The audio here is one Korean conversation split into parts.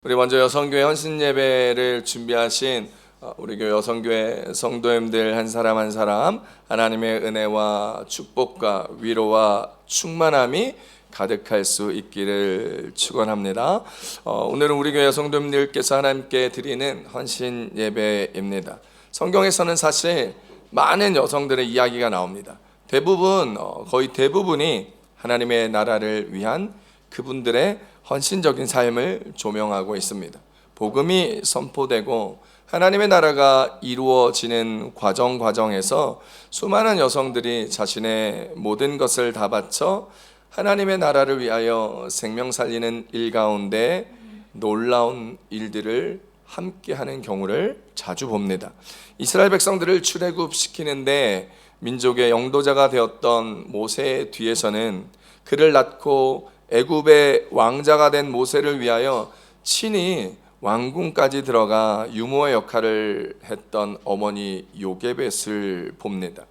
우리 먼저 여성교회 헌신 예배를 준비하신 우리 교회 여성교회 성도님들 한 사람 한 사람 하나님의 은혜와 축복과 위로와 충만함이 가득할 수 있기를 축원합니다. 오늘은 우리 교회 여성도님들께서 하나님께 드리는 헌신 예배입니다. 성경에서는 사실 많은 여성들의 이야기가 나옵니다. 대부분 거의 대부분이 하나님의 나라를 위한 그분들의 헌신적인 삶을 조명하고 있습니다. 복음이 선포되고 하나님의 나라가 이루어지는 과정에서 수많은 여성들이 자신의 모든 것을 다 바쳐 하나님의 나라를 위하여 생명 살리는 일 가운데 놀라운 일들을 함께하는 경우를 자주 봅니다. 이스라엘 백성들을 출애굽시키는데 민족의 영도자가 되었던 모세 뒤에서는 그를 낳고 애굽의 왕자가 된 모세를 위하여 친히 왕궁까지 들어가 유모의 역할을 했던 어머니 요게벳을 봅니다.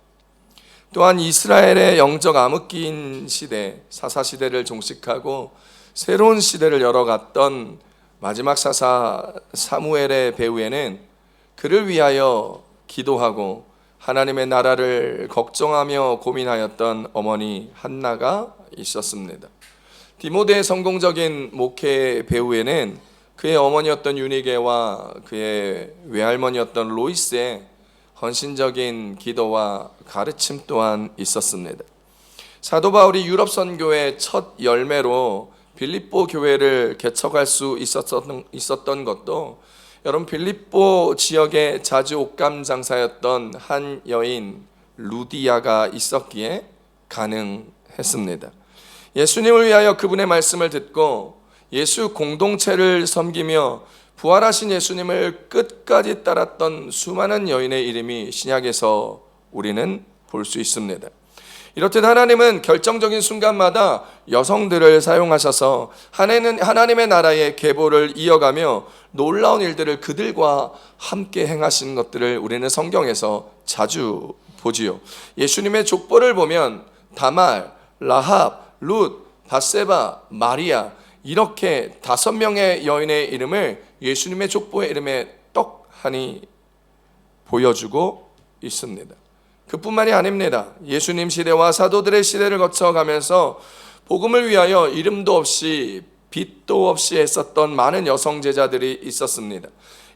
또한 이스라엘의 영적 암흑기인 시대, 사사시대를 종식하고 새로운 시대를 열어갔던 마지막 사사 사무엘의 배후에는 그를 위하여 기도하고 하나님의 나라를 걱정하며 고민하였던 어머니 한나가 있었습니다. 디모데의 성공적인 목회 배후에는 그의 어머니였던 유니게와 그의 외할머니였던 로이스의 헌신적인 기도와 가르침 또한 있었습니다. 사도 바울이 유럽 선교의 첫 열매로 빌립보 교회를 개척할 수 있었던 것도 여러분 빌립보 지역에 자주 옷감 장사였던 한 여인 루디아가 있었기에 가능했습니다. 예수님을 위하여 그분의 말씀을 듣고 예수 공동체를 섬기며 부활하신 예수님을 끝까지 따랐던 수많은 여인의 이름이 신약에서 우리는 볼 수 있습니다. 이렇듯 하나님은 결정적인 순간마다 여성들을 사용하셔서 하나님의 나라의 계보를 이어가며 놀라운 일들을 그들과 함께 행하신 것들을 우리는 성경에서 자주 보지요. 예수님의 족보를 보면 다말, 라합, 룻, 밧세바, 마리아 이렇게 5명의 여인의 이름을 예수님의 족보의 이름에 떡하니 보여주고 있습니다. 그뿐만이 아닙니다. 예수님 시대와 사도들의 시대를 거쳐가면서 복음을 위하여 이름도 없이 빛도 없이 애썼던 많은 여성 제자들이 있었습니다.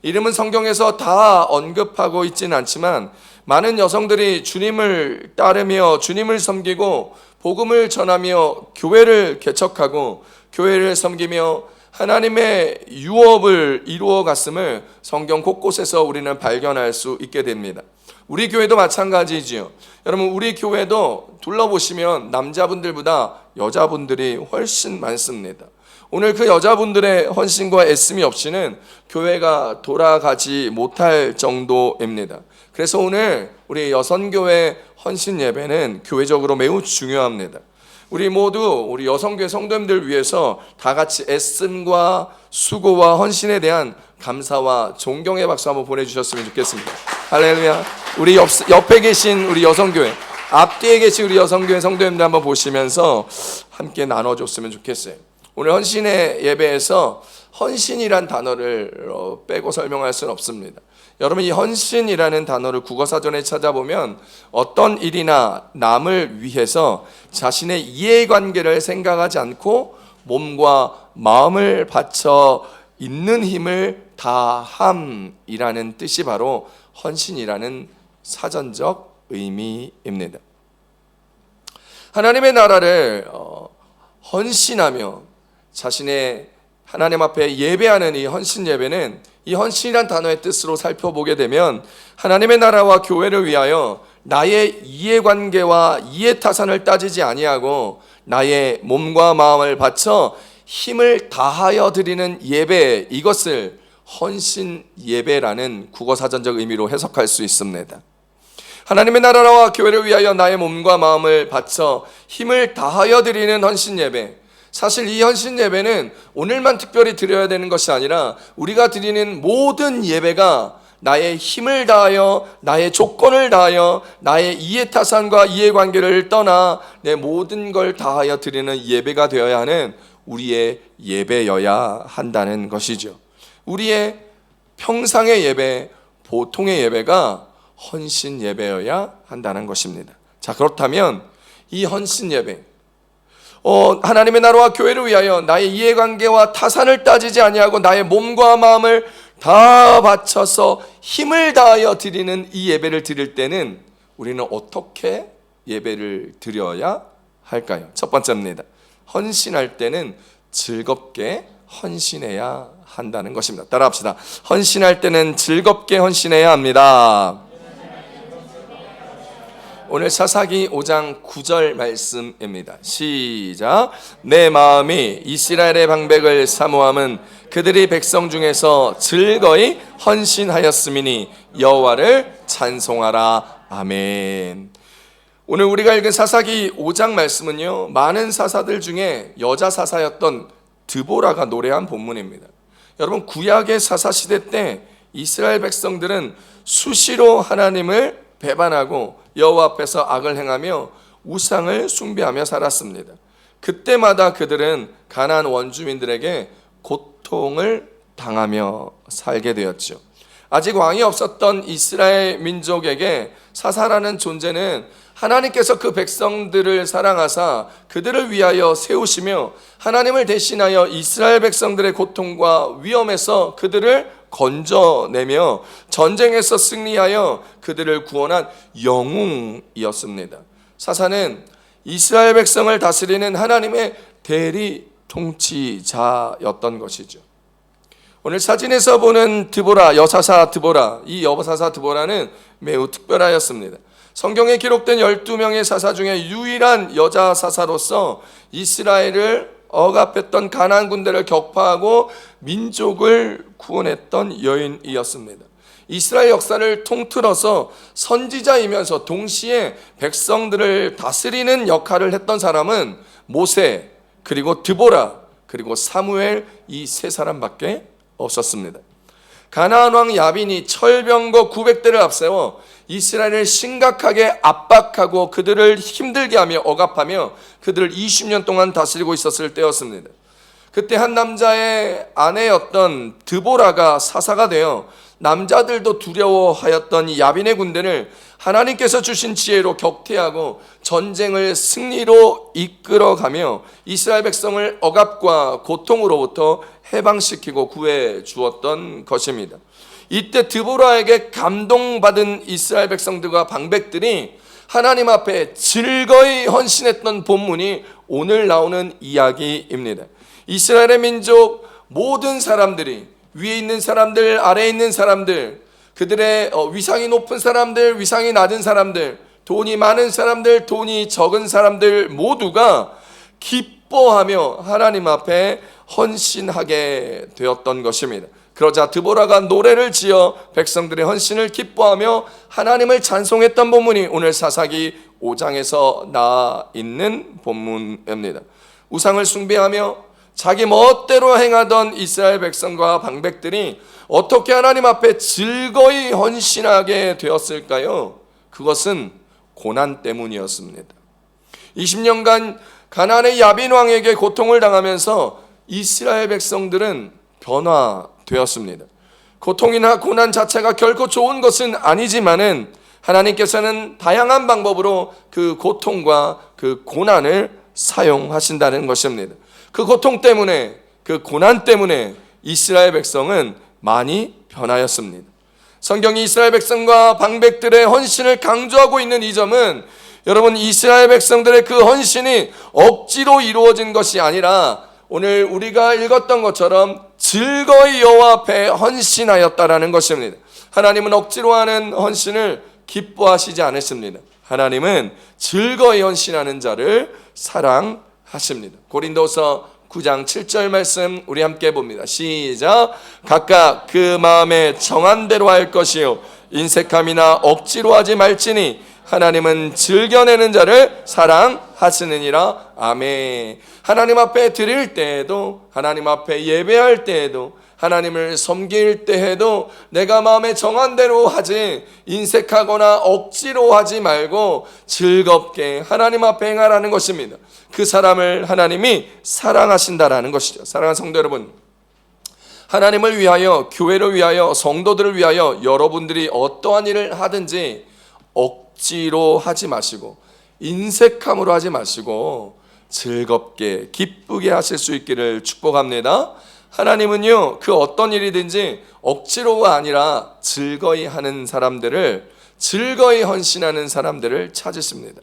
이름은 성경에서 다 언급하고 있지는 않지만 많은 여성들이 주님을 따르며 주님을 섬기고 복음을 전하며 교회를 개척하고 교회를 섬기며 하나님의 유업을 이루어 갔음을 성경 곳곳에서 우리는 발견할 수 있게 됩니다. 우리 교회도 마찬가지지요. 여러분 우리 교회도 둘러보시면 남자분들보다 여자분들이 훨씬 많습니다. 오늘 그 여자분들의 헌신과 애씀이 없이는 교회가 돌아가지 못할 정도입니다. 그래서 오늘 우리 여성교회 헌신 예배는 교회적으로 매우 중요합니다. 우리 모두 우리 여성교회 성도님들 위해서 다 같이 애씀과 수고와 헌신에 대한 감사와 존경의 박수 한번 보내주셨으면 좋겠습니다. 할렐루야. 우리 옆에 계신 우리 여성교회, 앞뒤에 계신 우리 여성교회 성도님들 한번 보시면서 함께 나눠줬으면 좋겠어요. 오늘 헌신의 예배에서 헌신이란 단어를 빼고 설명할 수는 없습니다. 여러분 이 헌신이라는 단어를 국어사전에 찾아보면 어떤 일이나 남을 위해서 자신의 이해관계를 생각하지 않고 몸과 마음을 바쳐 있는 힘을 다함이라는 뜻이 바로 헌신이라는 사전적 의미입니다. 하나님의 나라를 헌신하며 자신의 하나님 앞에 예배하는 이 헌신 예배는 이 헌신이란 단어의 뜻으로 살펴보게 되면 하나님의 나라와 교회를 위하여 나의 이해관계와 이해타산을 따지지 아니하고 나의 몸과 마음을 바쳐 힘을 다하여 드리는 예배, 이것을 헌신 예배라는 국어사전적 의미로 해석할 수 있습니다. 하나님의 나라와 교회를 위하여 나의 몸과 마음을 바쳐 힘을 다하여 드리는 헌신 예배, 사실 이 헌신 예배는 오늘만 특별히 드려야 되는 것이 아니라 우리가 드리는 모든 예배가 나의 힘을 다하여 나의 조건을 다하여 나의 이해타산과 이해관계를 떠나 내 모든 걸 다하여 드리는 예배가 되어야 하는 우리의 예배여야 한다는 것이죠. 우리의 평상의 예배, 보통의 예배가 헌신 예배여야 한다는 것입니다. 자, 그렇다면 이 헌신 예배, 하나님의 나라와 교회를 위하여 나의 이해관계와 타산을 따지지 아니하고 나의 몸과 마음을 다 바쳐서 힘을 다하여 드리는 이 예배를 드릴 때는 우리는 어떻게 예배를 드려야 할까요? 첫 번째입니다. 헌신할 때는 즐겁게 헌신해야 한다는 것입니다. 따라합시다. 헌신할 때는 즐겁게 헌신해야 합니다. 오늘 사사기 5장 9절 말씀입니다. 시작. 내 마음이 이스라엘의 방백을 사모함은 그들이 백성 중에서 즐거이 헌신하였음이니 여호와를 찬송하라. 아멘. 오늘 우리가 읽은 사사기 5장 말씀은요, 많은 사사들 중에 여자 사사였던 드보라가 노래한 본문입니다. 여러분, 구약의 사사 시대 때 이스라엘 백성들은 수시로 하나님을 배반하고 여호와 앞에서 악을 행하며 우상을 숭배하며 살았습니다. 그때마다 그들은 가나안 원주민들에게 고통을 당하며 살게 되었죠. 아직 왕이 없었던 이스라엘 민족에게 사사라는 존재는 하나님께서 그 백성들을 사랑하사 그들을 위하여 세우시며 하나님을 대신하여 이스라엘 백성들의 고통과 위험에서 그들을 건져내며 전쟁에서 승리하여 그들을 구원한 영웅이었습니다. 사사는 이스라엘 백성을 다스리는 하나님의 대리 통치자였던 것이죠. 오늘 사진에서 보는 드보라, 여사사 드보라, 이 여사사 드보라는 매우 특별하였습니다. 성경에 기록된 12명의 사사 중에 유일한 여자 사사로서 이스라엘을 억압했던 가나안 군대를 격파하고 민족을 구원했던 여인이었습니다. 이스라엘 역사를 통틀어서 선지자이면서 동시에 백성들을 다스리는 역할을 했던 사람은 모세, 그리고 드보라, 그리고 사무엘, 이 세 사람밖에 없었습니다. 가나안 왕 야빈이 철병거 900대를 앞세워 이스라엘을 심각하게 압박하고 그들을 힘들게 하며 억압하며 그들을 20년 동안 다스리고 있었을 때였습니다. 그때 한 남자의 아내였던 드보라가 사사가 되어 남자들도 두려워하였던 이 야빈의 군대를 하나님께서 주신 지혜로 격퇴하고 전쟁을 승리로 이끌어가며 이스라엘 백성을 억압과 고통으로부터 해방시키고 구해 주었던 것입니다. 이때 드보라에게 감동받은 이스라엘 백성들과 방백들이 하나님 앞에 즐거이 헌신했던 본문이 오늘 나오는 이야기입니다. 이스라엘의 민족 모든 사람들이, 위에 있는 사람들, 아래에 있는 사람들, 그들의 위상이 높은 사람들, 위상이 낮은 사람들, 돈이 많은 사람들, 돈이 적은 사람들 모두가 기뻐하며 하나님 앞에 헌신하게 되었던 것입니다. 그러자 드보라가 노래를 지어 백성들의 헌신을 기뻐하며 하나님을 찬송했던 본문이 오늘 사사기 5장에서 나와 있는 본문입니다. 우상을 숭배하며 자기 멋대로 행하던 이스라엘 백성과 방백들이 어떻게 하나님 앞에 즐거이 헌신하게 되었을까요? 그것은 고난 때문이었습니다. 20년간 가나안의 야빈 왕에게 고통을 당하면서 이스라엘 백성들은 변화되었습니다. 고통이나 고난 자체가 결코 좋은 것은 아니지만은 하나님께서는 다양한 방법으로 그 고통과 그 고난을 사용하신다는 것입니다. 그 고통 때문에, 그 고난 때문에 이스라엘 백성은 많이 변하였습니다. 성경이 이스라엘 백성과 방백들의 헌신을 강조하고 있는 이 점은 여러분, 이스라엘 백성들의 그 헌신이 억지로 이루어진 것이 아니라 오늘 우리가 읽었던 것처럼 즐거이 여호와 앞에 헌신하였다라는 것입니다. 하나님은 억지로 하는 헌신을 기뻐하시지 않으십니다. 하나님은 즐거이 헌신하는 자를 사랑하십니다. 고린도서 9장 7절 말씀 우리 함께 봅니다. 시작. 각각 그 마음에 정한 대로 할 것이요 인색함이나 억지로 하지 말지니 하나님은 즐겨내는 자를 사랑하시느니라. 하시느니라. 아멘. 하나님 앞에 드릴 때에도, 하나님 앞에 예배할 때에도, 하나님을 섬길 때에도 내가 마음에 정한 대로 하지, 인색하거나 억지로 하지 말고 즐겁게 하나님 앞에 행하라는 것입니다. 그 사람을 하나님이 사랑하신다라는 것이죠. 사랑하는 성도 여러분, 하나님을 위하여, 교회를 위하여, 성도들을 위하여 여러분들이 어떠한 일을 하든지 억지로 하지 마시고 인색함으로 하지 마시고 즐겁게 기쁘게 하실 수 있기를 축복합니다. 하나님은요, 그 어떤 일이든지 억지로가 아니라 즐거이 하는 사람들을, 즐거이 헌신하는 사람들을 찾으십니다.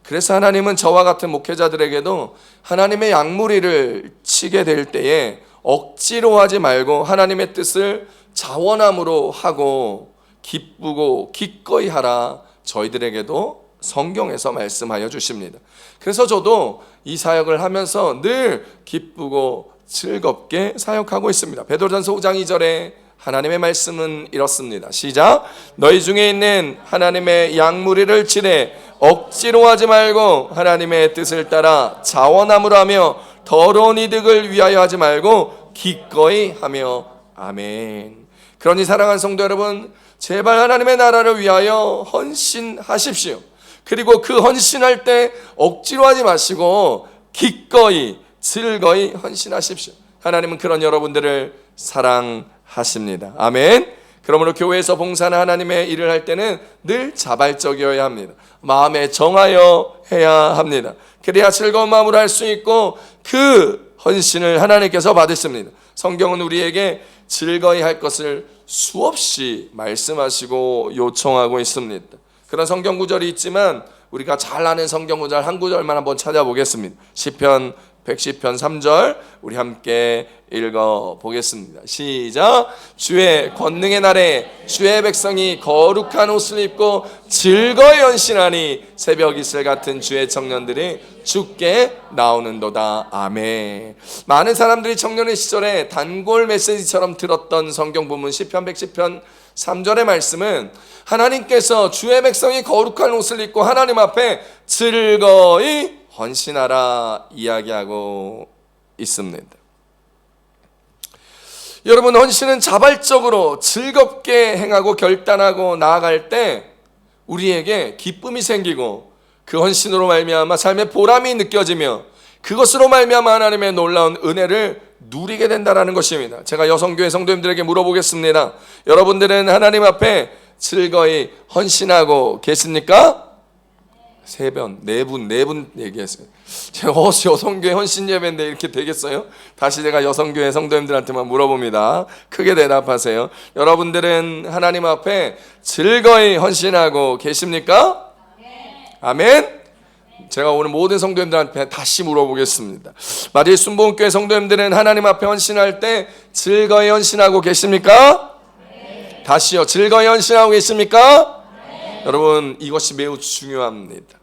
그래서 하나님은 저와 같은 목회자들에게도 하나님의 양무리를 치게 될 때에 억지로 하지 말고 하나님의 뜻을 자원함으로 하고 기쁘고 기꺼이 하라, 저희들에게도 성경에서 말씀하여 주십니다. 그래서 저도 이 사역을 하면서 늘 기쁘고 즐겁게 사역하고 있습니다. 베드로전서 5장 2절에 하나님의 말씀은 이렇습니다. 시작. 너희 중에 있는 하나님의 양무리를 치되 억지로 하지 말고 하나님의 뜻을 따라 자원함으로 하며 더러운 이득을 위하여 하지 말고 기꺼이 하며. 아멘. 그러니 사랑하는 성도 여러분, 제발 하나님의 나라를 위하여 헌신하십시오. 그리고 그 헌신할 때 억지로 하지 마시고 기꺼이 즐거이 헌신하십시오. 하나님은 그런 여러분들을 사랑하십니다. 아멘. 그러므로 교회에서 봉사나 하나님의 일을 할 때는 늘 자발적이어야 합니다. 마음에 정하여 해야 합니다. 그래야 즐거운 마음으로 할 수 있고 그 헌신을 하나님께서 받으십니다. 성경은 우리에게 즐거이 할 것을 수없이 말씀하시고 요청하고 있습니다. 그런 성경 구절이 있지만 우리가 잘 아는 성경 구절 한 구절만 한번 찾아보겠습니다. 시편 110편 3절 우리 함께 읽어보겠습니다. 시작. 주의 권능의 날에 주의 백성이 거룩한 옷을 입고 즐거이 헌신하니 새벽 이슬 같은 주의 청년들이 주께 나오는도다. 아멘. 많은 사람들이 청년의 시절에 단골 메시지처럼 들었던 성경 부문 시편 110편 3절의 말씀은 하나님께서 주의 백성이 거룩한 옷을 입고 하나님 앞에 즐거이 헌신하라 이야기하고 있습니다. 여러분, 헌신은 자발적으로 즐겁게 행하고 결단하고 나아갈 때 우리에게 기쁨이 생기고 그 헌신으로 말미암아 삶의 보람이 느껴지며 그것으로 말미암아 하나님의 놀라운 은혜를 누리게 된다는 것입니다. 제가 여성교회 성도님들에게 물어보겠습니다. 여러분들은 하나님 앞에 즐거이 헌신하고 계십니까? 세 번, 네 분 얘기했어요. 제가 여성교회 헌신 예배인데 이렇게 되겠어요? 다시 제가 여성교회 성도님들한테만 물어봅니다. 크게 대답하세요. 여러분들은 하나님 앞에 즐거이 헌신하고 계십니까? 아멘. 제가 오늘 모든 성도님들한테 다시 물어보겠습니다. 마리의 순복음교회 성도님들은 하나님 앞에 헌신할 때 즐거이 헌신하고 계십니까? 다시요. 즐거이 헌신하고 계십니까? 여러분, 이것이 매우 중요합니다.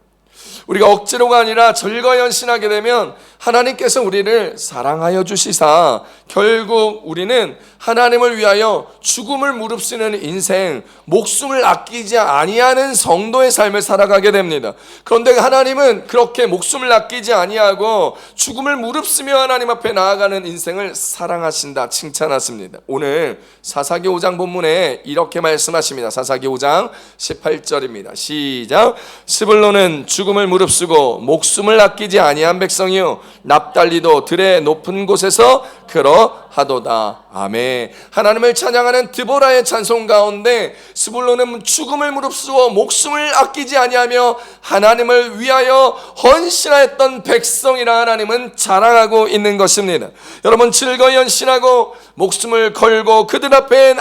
우리가 억지로가 아니라 즐거이 헌신하게 되면 하나님께서 우리를 사랑하여 주시사 결국 우리는 하나님을 위하여 죽음을 무릅쓰는 인생, 목숨을 아끼지 아니하는 성도의 삶을 살아가게 됩니다. 그런데 하나님은 그렇게 목숨을 아끼지 아니하고 죽음을 무릅쓰며 하나님 앞에 나아가는 인생을 사랑하신다, 칭찬하십니다. 오늘 사사기 5장 본문에 이렇게 말씀하십니다. 사사기 5장 18절입니다. 시작. 스불론은 죽음을 무릅쓰고 목숨을 아끼지 아니한 백성이요 납달리도 들의 높은 곳에서 그러하도다. 아멘. 하나님을 찬양하는 드보라의 찬송 가운데 스불론은 죽음을 무릅쓰고 목숨을 아끼지 아니하며 하나님을 위하여 헌신하였던 백성이라 하나님은 자랑하고 있는 것입니다. 여러분, 즐거이 헌신하고 목숨을 걸고 그들 앞에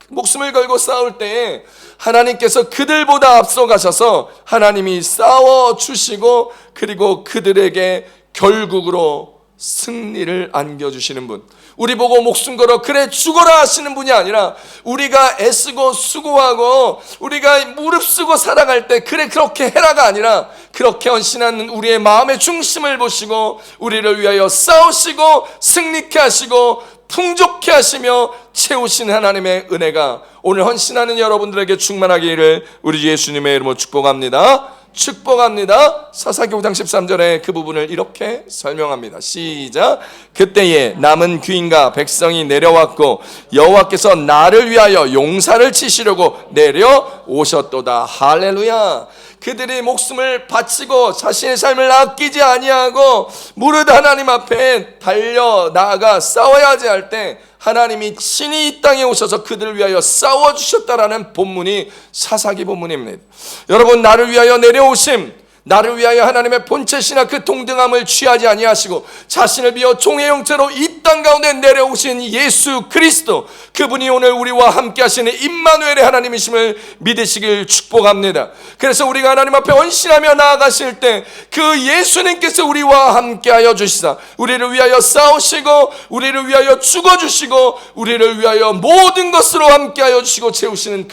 목숨을 걸고 싸울 때에 하나님께서 그들보다 앞서가셔서 하나님이 싸워주시고 그리고 그들에게 결국으로 승리를 안겨주시는 분, 우리 보고 목숨 걸어 그래 죽어라 하시는 분이 아니라 우리가 애쓰고 수고하고 우리가 무릅쓰고 살아갈 때 그래 그렇게 해라가 아니라 그렇게 헌신하는 우리의 마음의 중심을 보시고 우리를 위하여 싸우시고 승리케 하시고 풍족케 하시며 채우신 하나님의 은혜가 오늘 헌신하는 여러분들에게 충만하기를 우리 예수님의 이름으로 축복합니다. 축복합니다. 사사기 5장 13절에 그 부분을 이렇게 설명합니다. 시작. 그때에 남은 귀인과 백성이 내려왔고 여호와께서 나를 위하여 용사를 치시려고 내려오셨도다. 할렐루야. 그들이 목숨을 바치고 자신의 삶을 아끼지 아니하고 무릇 하나님 앞에 달려 나아가 싸워야지 할 때 하나님이 친히 이 땅에 오셔서 그들을 위하여 싸워주셨다라는 본문이 사사기 본문입니다. 여러분, 나를 위하여 내려오심, 나를 위하여 하나님의 본체시나 그 동등함을 취하지 아니하시고 자신을 비워 종의 형체로 이 땅 가운데 내려오신 예수 그리스도, 그분이 오늘 우리와 함께 하시는 임마누엘의 하나님이심을 믿으시길 축복합니다. 그래서 우리가 하나님 앞에 헌신하며 나아가실 때 그 예수님께서 우리와 함께 하여 주시사 우리를 위하여 싸우시고 우리를 위하여 죽어주시고 우리를 위하여 모든 것으로 함께 하여 주시고 채우시는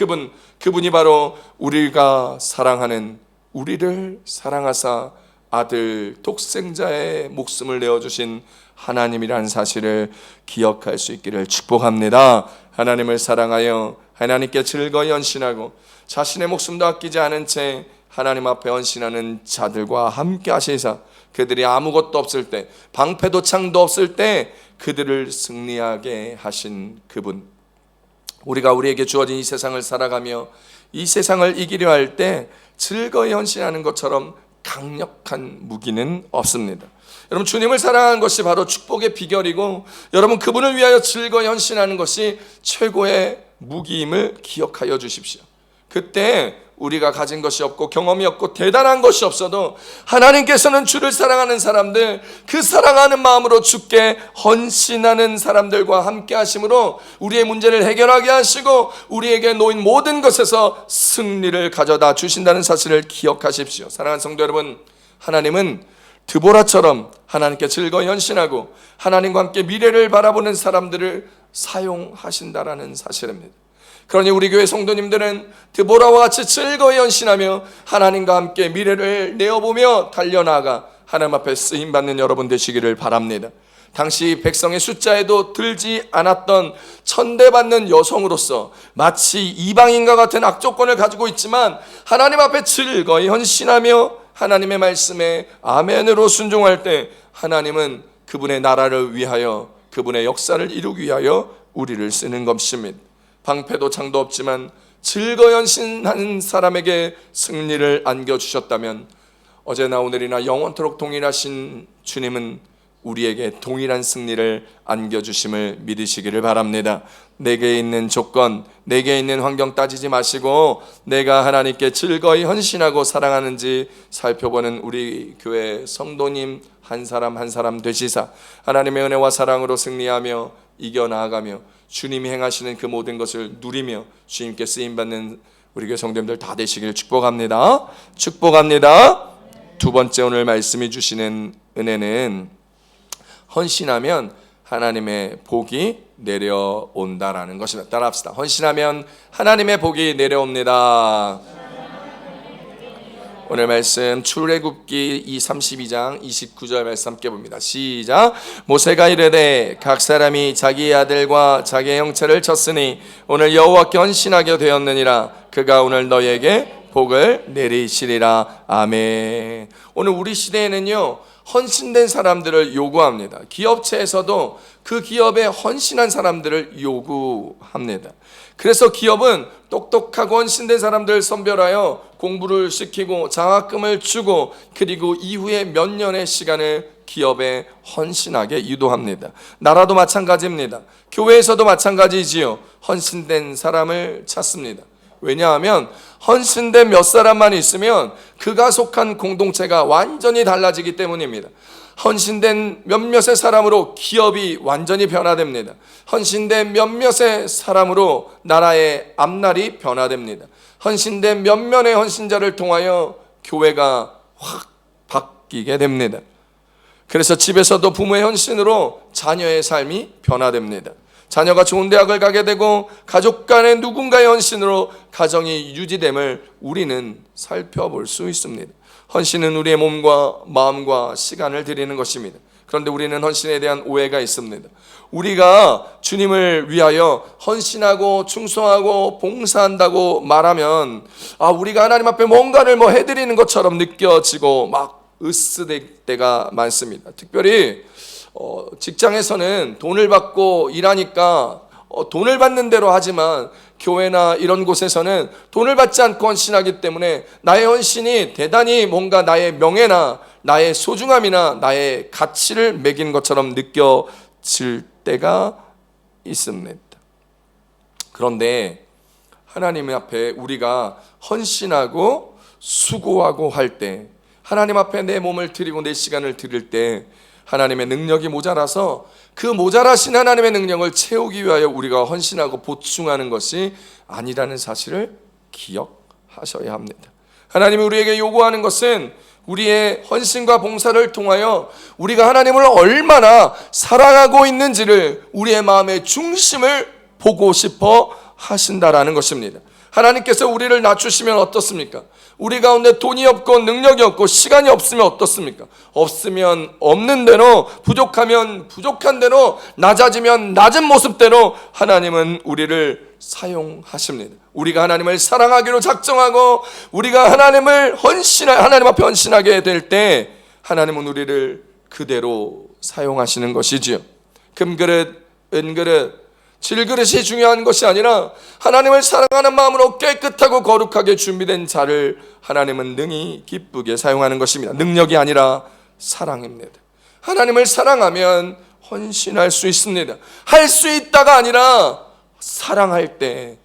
그분이 바로 우리가 사랑하는, 우리를 사랑하사 아들 독생자의 목숨을 내어주신 하나님이라는 사실을 기억할 수 있기를 축복합니다. 하나님을 사랑하여 하나님께 즐거이 헌신하고 자신의 목숨도 아끼지 않은 채 하나님 앞에 헌신하는 자들과 함께 하시사 그들이 아무것도 없을 때, 방패도 창도 없을 때 그들을 승리하게 하신 그분, 우리가 우리에게 주어진 이 세상을 살아가며 이 세상을 이기려 할 때 즐거이 헌신하는 것처럼 강력한 무기는 없습니다. 여러분, 주님을 사랑하는 것이 바로 축복의 비결이고 여러분, 그분을 위하여 즐거이 헌신하는 것이 최고의 무기임을 기억하여 주십시오. 그때 우리가 가진 것이 없고 경험이 없고 대단한 것이 없어도 하나님께서는 주를 사랑하는 사람들, 그 사랑하는 마음으로 주께 헌신하는 사람들과 함께 하심으로 우리의 문제를 해결하게 하시고 우리에게 놓인 모든 것에서 승리를 가져다 주신다는 사실을 기억하십시오. 사랑하는 성도 여러분, 하나님은 드보라처럼 하나님께 즐거이 헌신하고 하나님과 함께 미래를 바라보는 사람들을 사용하신다라는 사실입니다. 그러니 우리 교회 성도님들은 드보라와 같이 즐거이 헌신하며 하나님과 함께 미래를 내어보며 달려나가 하나님 앞에 쓰임받는 여러분 되시기를 바랍니다. 당시 백성의 숫자에도 들지 않았던 천대받는 여성으로서 마치 이방인과 같은 악조건을 가지고 있지만 하나님 앞에 즐거이 헌신하며 하나님의 말씀에 아멘으로 순종할 때 하나님은 그분의 나라를 위하여, 그분의 역사를 이루기 위하여 우리를 쓰는 것입니다. 방패도 창도 없지만 즐거이 헌신하는 사람에게 승리를 안겨주셨다면 어제나 오늘이나 영원토록 동일하신 주님은 우리에게 동일한 승리를 안겨주심을 믿으시기를 바랍니다. 내게 있는 조건, 내게 있는 환경 따지지 마시고 내가 하나님께 즐거이 헌신하고 사랑하는지 살펴보는 우리 교회 성도님 한 사람 한 사람 되시사 하나님의 은혜와 사랑으로 승리하며 이겨나가며 주님이 행하시는 그 모든 것을 누리며 주님께 쓰임받는 우리 교회 성도님들 다 되시기를 축복합니다. 축복합니다. 두 번째 오늘 말씀해 주시는 은혜는 헌신하면 하나님의 복이 내려온다라는 것입니다. 따라합시다. 헌신하면 하나님의 복이 내려옵니다. 오늘 말씀 출애굽기 32장 29절 말씀 함께 봅니다. 시작. 모세가 이르되 각 사람이 자기의 아들과 자기의 형체를 쳤으니 오늘 여호와께 헌신하게 되었느니라. 그가 오늘 너에게 복을 내리시리라. 아멘. 오늘 우리 시대에는요 헌신된 사람들을 요구합니다. 기업체에서도 그 기업에 헌신한 사람들을 요구합니다. 그래서 기업은 똑똑하고 헌신된 사람들을 선별하여 공부를 시키고 장학금을 주고 그리고 이후에 몇 년의 시간을 기업에 헌신하게 유도합니다. 나라도 마찬가지입니다. 교회에서도 마찬가지지요. 헌신된 사람을 찾습니다. 왜냐하면 헌신된 몇 사람만 있으면 그가 속한 공동체가 완전히 달라지기 때문입니다. 헌신된 몇몇의 사람으로 기업이 완전히 변화됩니다. 헌신된 몇몇의 사람으로 나라의 앞날이 변화됩니다. 헌신된 몇몇의 헌신자를 통하여 교회가 확 바뀌게 됩니다. 그래서 집에서도 부모의 헌신으로 자녀의 삶이 변화됩니다. 자녀가 좋은 대학을 가게 되고 가족 간의 누군가의 헌신으로 가정이 유지됨을 우리는 살펴볼 수 있습니다. 헌신은 우리의 몸과 마음과 시간을 드리는 것입니다. 그런데 우리는 헌신에 대한 오해가 있습니다. 우리가 주님을 위하여 헌신하고 충성하고 봉사한다고 말하면 우리가 하나님 앞에 뭔가를 해드리는 것처럼 느껴지고 막 으스댈 때가 많습니다. 특별히 직장에서는 돈을 받고 일하니까 돈을 받는 대로 하지만 교회나 이런 곳에서는 돈을 받지 않고 헌신하기 때문에 나의 헌신이 대단히 뭔가 나의 명예나 나의 소중함이나 나의 가치를 매긴 것처럼 느껴질 때가 있습니다. 그런데 하나님 앞에 우리가 헌신하고 수고하고 할 때, 하나님 앞에 내 몸을 드리고 내 시간을 드릴 때 하나님의 능력이 모자라서 그 모자라신 하나님의 능력을 채우기 위하여 우리가 헌신하고 보충하는 것이 아니라는 사실을 기억하셔야 합니다. 하나님이 우리에게 요구하는 것은 우리의 헌신과 봉사를 통하여 우리가 하나님을 얼마나 사랑하고 있는지를 우리의 마음의 중심을 보고 싶어 하신다라는 것입니다. 하나님께서 우리를 낮추시면 어떻습니까? 우리 가운데 돈이 없고 능력이 없고 시간이 없으면 어떻습니까? 없으면 없는 대로, 부족하면 부족한 대로, 낮아지면 낮은 모습대로 하나님은 우리를 사용하십니다. 우리가 하나님을 사랑하기로 작정하고 우리가 하나님 앞에 헌신하게 될 때 하나님은 우리를 그대로 사용하시는 것이지요. 금그릇, 은그릇, 질그릇이 중요한 것이 아니라 하나님을 사랑하는 마음으로 깨끗하고 거룩하게 준비된 자를 하나님은 능히 기쁘게 사용하는 것입니다. 능력이 아니라 사랑입니다. 하나님을 사랑하면 헌신할 수 있습니다. 할 수 있다가 아니라 사랑할 때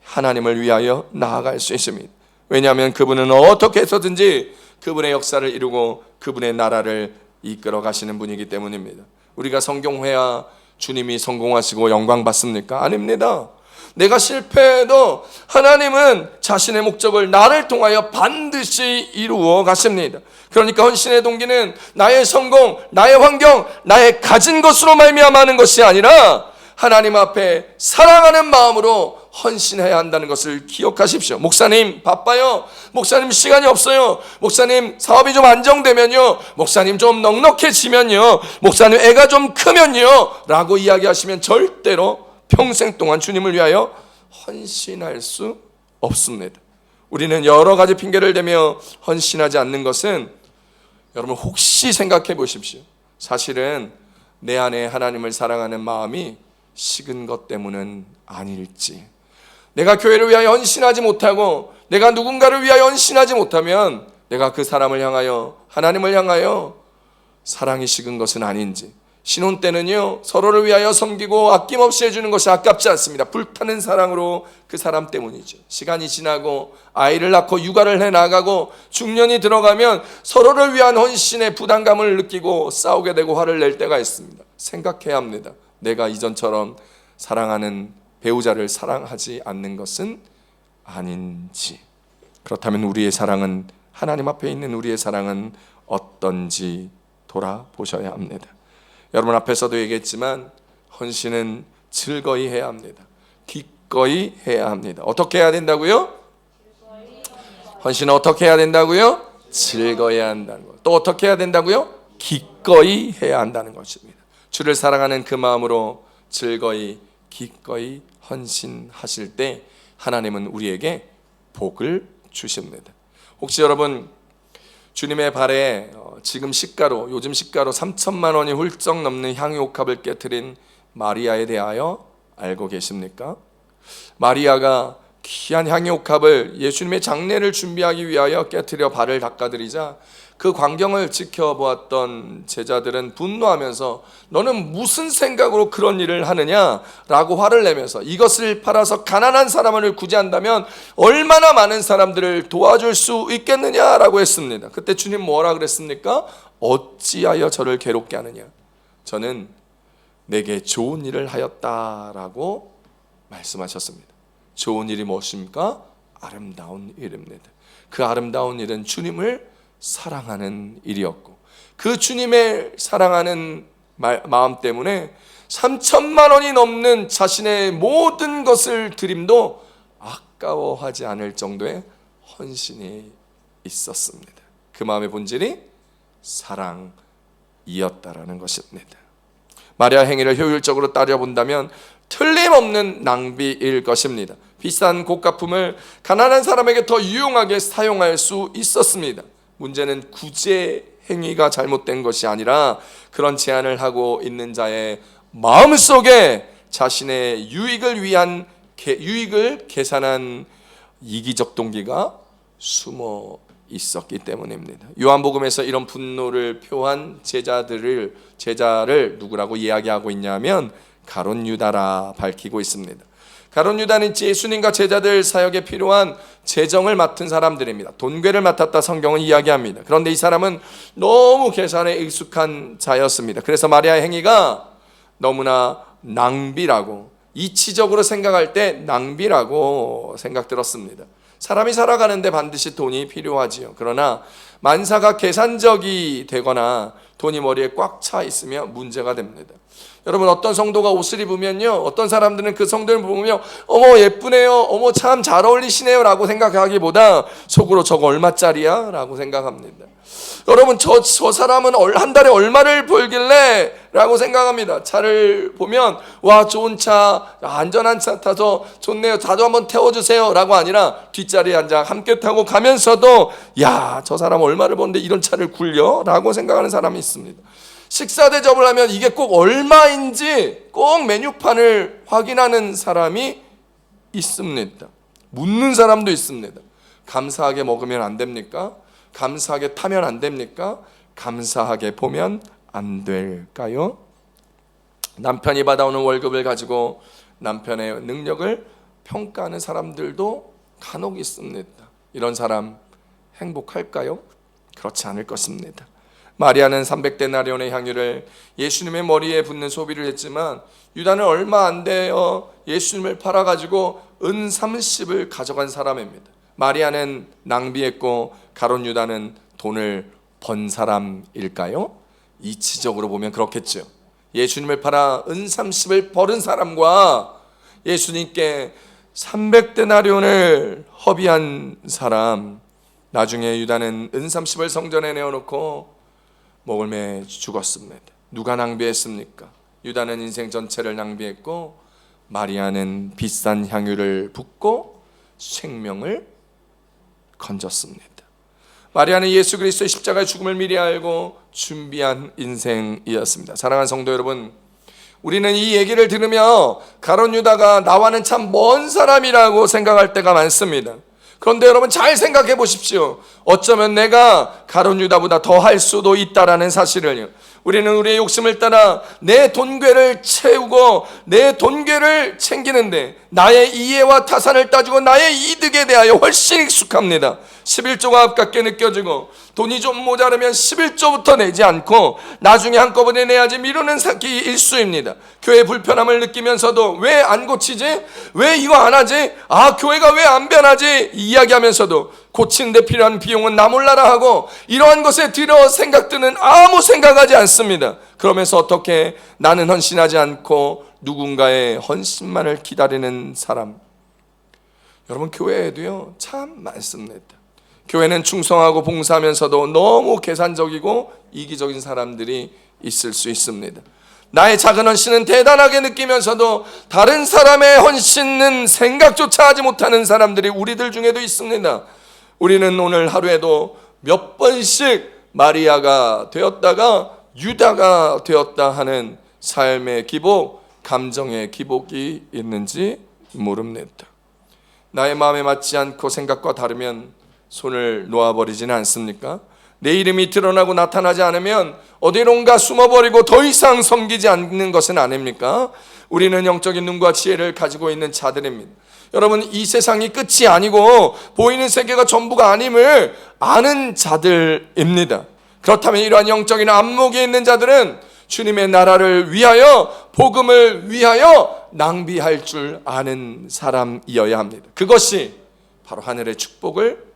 하나님을 위하여 나아갈 수 있습니다. 왜냐하면 그분은 어떻게 해서든지 그분의 역사를 이루고 그분의 나라를 이끌어 가시는 분이기 때문입니다. 우리가 성경회야 주님이 성공하시고 영광 받습니까? 아닙니다. 내가 실패해도 하나님은 자신의 목적을 나를 통하여 반드시 이루어 가십니다. 그러니까 헌신의 동기는 나의 성공, 나의 환경, 나의 가진 것으로 말미암아 하는 것이 아니라 하나님 앞에 사랑하는 마음으로 헌신해야 한다는 것을 기억하십시오. 목사님 바빠요. 목사님 시간이 없어요. 목사님 사업이 좀 안정되면요. 목사님 좀 넉넉해지면요. 목사님 애가 좀 크면요. 라고 이야기하시면 절대로 평생 동안 주님을 위하여 헌신할 수 없습니다. 우리는 여러 가지 핑계를 대며 헌신하지 않는 것은, 여러분 혹시 생각해 보십시오. 사실은 내 안에 하나님을 사랑하는 마음이 식은 것 때문은 아닐지. 내가 교회를 위하여 헌신하지 못하고 내가 누군가를 위하여 헌신하지 못하면 내가 그 사람을 향하여, 하나님을 향하여 사랑이 식은 것은 아닌지. 신혼 때는요, 서로를 위하여 섬기고 아낌없이 해주는 것이 아깝지 않습니다. 불타는 사랑으로 그 사람 때문이죠. 시간이 지나고 아이를 낳고 육아를 해나가고 중년이 들어가면 서로를 위한 헌신의 부담감을 느끼고 싸우게 되고 화를 낼 때가 있습니다. 생각해야 합니다. 내가 이전처럼 사랑하는 배우자를 사랑하지 않는 것은 아닌지. 그렇다면 우리의 사랑은, 하나님 앞에 있는 우리의 사랑은 어떤지 돌아보셔야 합니다. 여러분 앞에서도 얘기했지만 헌신은 즐거이 해야 합니다. 기꺼이 해야 합니다. 어떻게 해야 된다고요? 헌신은 어떻게 해야 된다고요? 즐거이 해야 한다는 것. 또 어떻게 해야 된다고요? 기꺼이 해야 한다는 것입니다. 주를 사랑하는 그 마음으로 즐거이 기꺼이 헌신하실 때 하나님은 우리에게 복을 주십니다. 혹시 여러분 주님의 발에 지금 시가로, 요즘 시가로 3천만 원이 훌쩍 넘는 향유옥합을 깨트린 마리아에 대하여 알고 계십니까? 마리아가 귀한 향유옥합을 예수님의 장례를 준비하기 위하여 깨트려 발을 닦아드리자 그 광경을 지켜보았던 제자들은 분노하면서 너는 무슨 생각으로 그런 일을 하느냐라고 화를 내면서 이것을 팔아서 가난한 사람을 구제한다면 얼마나 많은 사람들을 도와줄 수 있겠느냐라고 했습니다. 그때 주님 뭐라 그랬습니까? 어찌하여 저를 괴롭게 하느냐? 저는 내게 좋은 일을 하였다라고 말씀하셨습니다. 좋은 일이 무엇입니까? 아름다운 일입니다. 그 아름다운 일은 주님을 사랑하는 일이었고, 그 주님의 사랑하는 마음 때문에 3천만 원이 넘는 자신의 모든 것을 드림도 아까워하지 않을 정도의 헌신이 있었습니다. 그 마음의 본질이 사랑이었던 이었다라는 것입니다. 마리아 행위를 효율적으로 따져본다면 틀림없는 낭비일 것입니다. 비싼 고가품을 가난한 사람에게 더 유용하게 사용할 수 있었습니다. 문제는 구제 행위가 잘못된 것이 아니라 그런 제안을 하고 있는 자의 마음속에 자신의 유익을 계산한 이기적 동기가 숨어 있었기 때문입니다. 요한복음에서 이런 분노를 표한 제자를 누구라고 이야기하고 있냐면 가룟 유다라 밝히고 있습니다. 가룟 유다는 예수님과 제자들 사역에 필요한 재정을 맡은 사람들입니다. 돈괴를 맡았다 성경은 이야기합니다. 그런데 이 사람은 너무 계산에 익숙한 자였습니다. 그래서 마리아의 행위가 너무나 낭비라고, 이치적으로 생각할 때 낭비라고 생각들었습니다. 사람이 살아가는데 반드시 돈이 필요하지요. 그러나 만사가 계산적이 되거나 돈이 머리에 꽉 차 있으면 문제가 됩니다. 여러분, 어떤 성도가 옷을 입으면요, 어떤 사람들은 그 성도를 보면 어머 예쁘네요, 어머 참 잘 어울리시네요 라고 생각하기보다 속으로 저거 얼마짜리야? 라고 생각합니다. 여러분, 저 사람은 한 달에 얼마를 벌길래? 라고 생각합니다. 차를 보면 와 좋은 차, 안전한 차 타서 좋네요, 자도 한번 태워주세요 라고 아니라 뒷자리에 앉아 함께 타고 가면서도 야, 저 사람 얼마를 버는데 이런 차를 굴려? 라고 생각하는 사람이 있습니다. 식사 대접을 하면 이게 꼭 얼마인지 꼭 메뉴판을 확인하는 사람이 있습니다. 묻는 사람도 있습니다. 감사하게 먹으면 안 됩니까? 감사하게 타면 안 됩니까? 감사하게 보면 안 될까요? 남편이 받아오는 월급을 가지고 남편의 능력을 평가하는 사람들도 간혹 있습니다. 이런 사람 행복할까요? 그렇지 않을 것입니다. 마리아는 300데나리온의 향유를 예수님의 머리에 붓는 소비를 했지만 유다는 얼마 안 되어 예수님을 팔아가지고 은 30을 가져간 사람입니다. 마리아는 낭비했고 가룟 유다는 돈을 번 사람일까요? 이치적으로 보면 그렇겠죠. 예수님을 팔아 은 30을 벌은 사람과 예수님께 300데나리온을 허비한 사람, 나중에 유다는 은 30을 성전에 내어놓고 목을 매 죽었습니다. 누가 낭비했습니까? 유다는 인생 전체를 낭비했고 마리아는 비싼 향유를 붓고 생명을 건졌습니다. 마리아는 예수 그리스도의 십자가의 죽음을 미리 알고 준비한 인생이었습니다. 사랑하는 성도 여러분, 우리는 이 얘기를 들으며 가룟 유다가 나와는 참 먼 사람이라고 생각할 때가 많습니다. 그런데 여러분 잘 생각해 보십시오. 어쩌면 내가 가룟 유다보다 더 할 수도 있다라는 사실을요. 우리는 우리의 욕심을 따라 내 돈괴를 채우고 내 돈괴를 챙기는데 나의 이해와 타산을 따지고 나의 이득에 대하여 훨씬 익숙합니다. 11조가 아깝게 느껴지고 돈이 좀 모자르면 11조부터 내지 않고 나중에 한꺼번에 내야지 미루는 사기 일수입니다. 교회 불편함을 느끼면서도 왜 안 고치지? 왜 이거 안 하지? 아, 교회가 왜 안 변하지? 이야기하면서도 고치는 데 필요한 비용은 나 몰라라 하고 이러한 것에 들어 생각들은 아무 생각하지 않습니다. 그러면서 어떻게 나는 헌신하지 않고 누군가의 헌신만을 기다리는 사람, 여러분 교회에도요 참 많습니다. 교회는 충성하고 봉사하면서도 너무 계산적이고 이기적인 사람들이 있을 수 있습니다. 나의 작은 헌신은 대단하게 느끼면서도 다른 사람의 헌신은 생각조차 하지 못하는 사람들이 우리들 중에도 있습니다. 우리는 오늘 하루에도 몇 번씩 마리아가 되었다가 유다가 되었다 하는 삶의 기복, 감정의 기복이 있는지 모릅니다. 나의 마음에 맞지 않고 생각과 다르면 손을 놓아버리지는 않습니까? 내 이름이 드러나고 나타나지 않으면 어디론가 숨어버리고 더 이상 섬기지 않는 것은 아닙니까? 우리는 영적인 눈과 지혜를 가지고 있는 자들입니다. 여러분, 이 세상이 끝이 아니고 보이는 세계가 전부가 아님을 아는 자들입니다. 그렇다면 이러한 영적인 안목이 있는 자들은 주님의 나라를 위하여, 복음을 위하여 낭비할 줄 아는 사람이어야 합니다. 그것이 바로 하늘의 축복을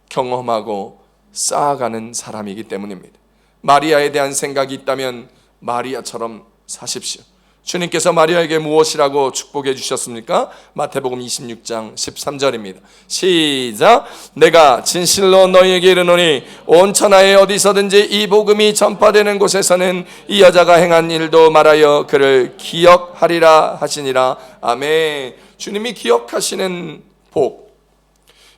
경험하고 쌓아가는 사람이기 때문입니다. 마리아에 대한 생각이 있다면 마리아처럼 사십시오. 주님께서 마리아에게 무엇이라고 축복해 주셨습니까? 마태복음 26장 13절입니다. 시작. 내가 진실로 너희에게 이르노니 온 천하에 어디서든지 이 복음이 전파되는 곳에서는 이 여자가 행한 일도 말하여 그를 기억하리라 하시니라. 아멘. 주님이 기억하시는 복,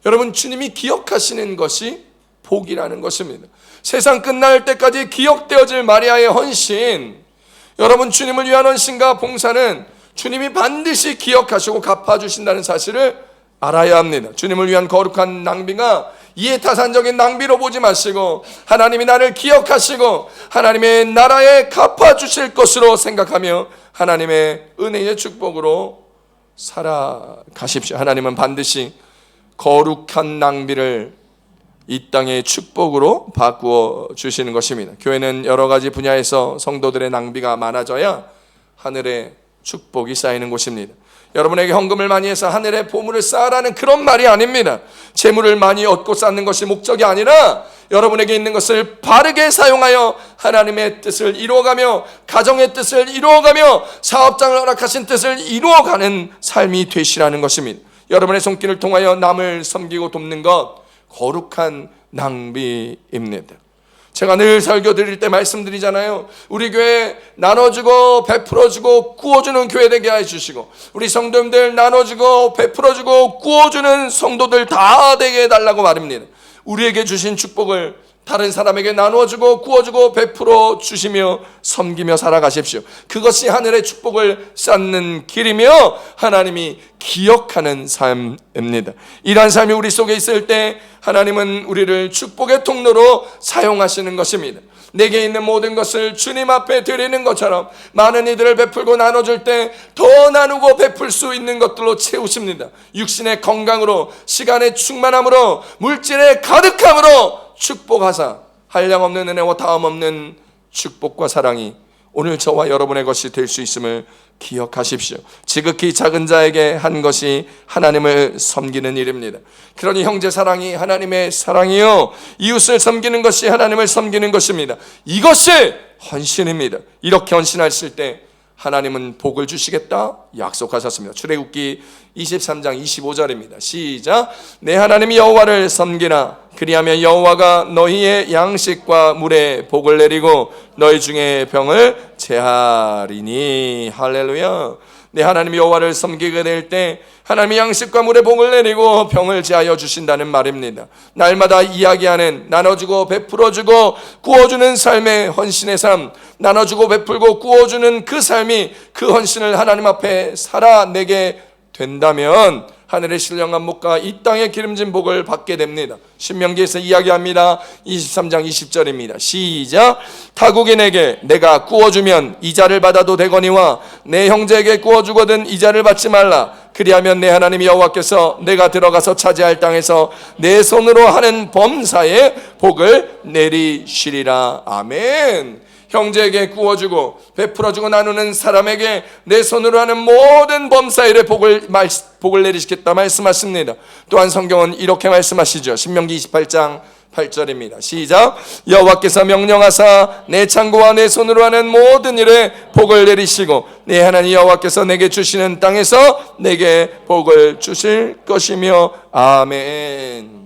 여러분, 주님이 기억하시는 것이 복이라는 것입니다. 세상 끝날 때까지 기억되어질 마리아의 헌신, 여러분, 주님을 위한 헌신과 봉사는 주님이 반드시 기억하시고 갚아주신다는 사실을 알아야 합니다. 주님을 위한 거룩한 낭비가 이해타산적인 낭비로 보지 마시고 하나님이 나를 기억하시고 하나님의 나라에 갚아주실 것으로 생각하며 하나님의 은혜의 축복으로 살아가십시오. 하나님은 반드시 거룩한 낭비를 이 땅의 축복으로 바꾸어 주시는 것입니다. 교회는 여러 가지 분야에서 성도들의 낭비가 많아져야 하늘의 축복이 쌓이는 곳입니다. 여러분에게 헌금을 많이 해서 하늘의 보물을 쌓으라는 그런 말이 아닙니다. 재물을 많이 얻고 쌓는 것이 목적이 아니라 여러분에게 있는 것을 바르게 사용하여 하나님의 뜻을 이루어가며 가정의 뜻을 이루어가며 사업장을 허락하신 뜻을 이루어가는 삶이 되시라는 것입니다. 여러분의 손길을 통하여 남을 섬기고 돕는 것, 거룩한 낭비입니다. 제가 늘 설교 드릴 때 말씀드리잖아요. 우리 교회 나눠주고 베풀어주고 구워주는 교회 되게 해주시고, 우리 성도님들 나눠주고 베풀어주고 구워주는 성도들 다 되게 해달라고 말입니다. 우리에게 주신 축복을 다른 사람에게 나눠주고 구워주고 베풀어 주시며 섬기며 살아가십시오. 그것이 하늘의 축복을 쌓는 길이며 하나님이 기억하는 삶입니다. 이러한 삶이 우리 속에 있을 때 하나님은 우리를 축복의 통로로 사용하시는 것입니다. 내게 있는 모든 것을 주님 앞에 드리는 것처럼 많은 이들을 베풀고 나눠줄 때 더 나누고 베풀 수 있는 것들로 채우십니다. 육신의 건강으로, 시간의 충만함으로, 물질의 가득함으로 축복하사 한량없는 은혜와 다음없는 축복과 사랑이 오늘 저와 여러분의 것이 될 수 있음을 기억하십시오. 지극히 작은 자에게 한 것이 하나님을 섬기는 일입니다. 그러니 형제 사랑이 하나님의 사랑이요, 이웃을 섬기는 것이 하나님을 섬기는 것입니다. 이것이 헌신입니다. 이렇게 헌신하실 때 하나님은 복을 주시겠다 약속하셨습니다. 출애굽기 23장 25절입니다. 시작. 내 하나님 여호와를 섬기나 그리하면 여호와가 너희의 양식과 물에 복을 내리고 너희 중에 병을 제하리니. 할렐루야. 내 하나님 여호와를 섬기게 될 때 하나님이 양식과 물에 복을 내리고 병을 제하여 주신다는 말입니다. 날마다 이야기하는 나눠주고 베풀어주고 구워주는 삶의 헌신의 삶, 나눠주고 베풀고 구워주는 그 삶이, 그 헌신을 하나님 앞에 살아내게 된다면 하늘의 신령한 목과 이 땅의 기름진 복을 받게 됩니다. 신명기에서 이야기합니다. 23장 20절입니다. 시작. 타국인에게 내가 구워주면 이자를 받아도 되거니와 내 형제에게 구워주거든 이자를 받지 말라. 그리하면 내 하나님 여호와께서 내가 들어가서 차지할 땅에서 내 손으로 하는 범사에 복을 내리시리라. 아멘. 형제에게 구워주고 베풀어주고 나누는 사람에게 내 손으로 하는 모든 범사일에 복을 내리시겠다 말씀하십니다. 또한 성경은 이렇게 말씀하시죠. 신명기 28장 8절입니다. 시작. 여호와께서 명령하사 내 창고와 내 손으로 하는 모든 일에 복을 내리시고 내 하나님 여호와께서 내게 주시는 땅에서 내게 복을 주실 것이며. 아멘.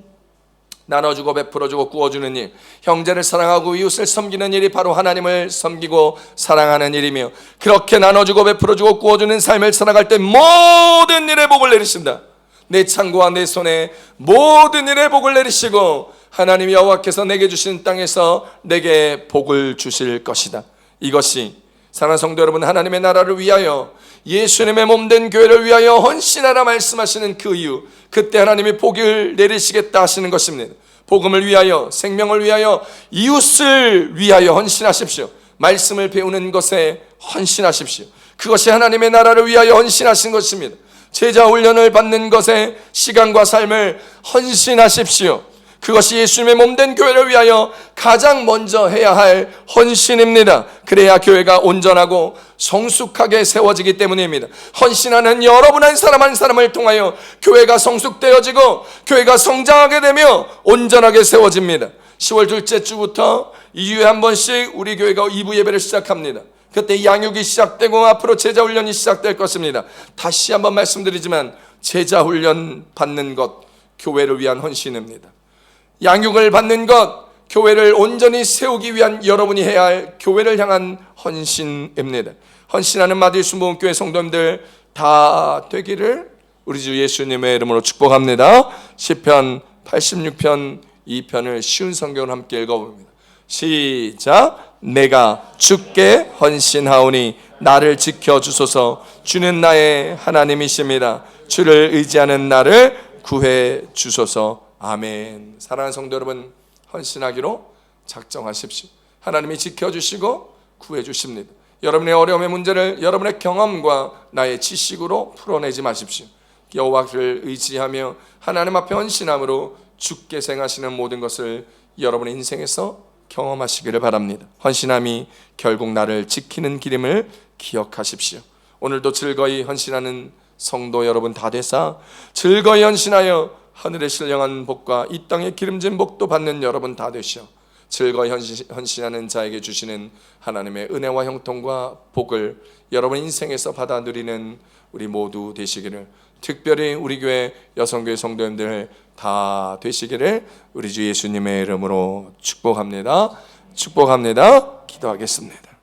나눠주고 베풀어주고 구워주는 일, 형제를 사랑하고 이웃을 섬기는 일이 바로 하나님을 섬기고 사랑하는 일이며, 그렇게 나눠주고 베풀어주고 구워주는 삶을 살아갈 때 모든 일에 복을 내리신다. 내 창고와 내 손에 모든 일에 복을 내리시고 하나님 여호와께서 내게 주신 땅에서 내게 복을 주실 것이다. 이것이 사랑하는 성도 여러분, 하나님의 나라를 위하여 예수님의 몸된 교회를 위하여 헌신하라 말씀하시는 그 이유, 그때 하나님이 복을 내리시겠다 하시는 것입니다. 복음을 위하여, 생명을 위하여, 이웃을 위하여 헌신하십시오. 말씀을 배우는 것에 헌신하십시오. 그것이 하나님의 나라를 위하여 헌신하신 것입니다. 제자 훈련을 받는 것에 시간과 삶을 헌신하십시오. 그것이 예수님의 몸된 교회를 위하여 가장 먼저 해야 할 헌신입니다. 그래야 교회가 온전하고 성숙하게 세워지기 때문입니다. 헌신하는 여러분 한 사람을 통하여 교회가 성숙되어지고 교회가 성장하게 되며 온전하게 세워집니다. 10월 둘째 주부터 2주에 한 번씩 우리 교회가 2부 예배를 시작합니다. 그때 양육이 시작되고 앞으로 제자 훈련이 시작될 것입니다. 다시 한번 말씀드리지만 제자 훈련 받는 것 교회를 위한 헌신입니다. 양육을 받는 것 교회를 온전히 세우기 위한 여러분이 해야 할 교회를 향한 헌신입니다. 헌신하는 마디수 모험교회 성도님들 다 되기를 우리 주 예수님의 이름으로 축복합니다. 시편 86편 2편을 쉬운 성경을 함께 읽어봅니다. 시작. 내가 주께 헌신하오니 나를 지켜주소서. 주는 나의 하나님이십니다. 주를 의지하는 나를 구해 주소서. 아멘. 사랑하는 성도 여러분, 헌신하기로 작정하십시오. 하나님이 지켜주시고 구해 주십니다. 여러분의 어려움의 문제를 여러분의 경험과 나의 지식으로 풀어내지 마십시오. 여호와를 의지하며 하나님 앞에 헌신함으로 주께 생하시는 모든 것을 여러분의 인생에서 경험하시기를 바랍니다. 헌신함이 결국 나를 지키는 길임을 기억하십시오. 오늘도 즐거이 헌신하는 성도 여러분 다 되사 즐거이 헌신하여 하늘의 신령한 복과 이 땅의 기름진 복도 받는 여러분 다 되시오. 즐거이 헌신하는 자에게 주시는 하나님의 은혜와 형통과 복을 여러분 인생에서 받아 누리는 우리 모두 되시기를, 특별히 우리 교회 여성교회 성도님들 다 되시기를 우리 주 예수님의 이름으로 축복합니다. 축복합니다. 기도하겠습니다.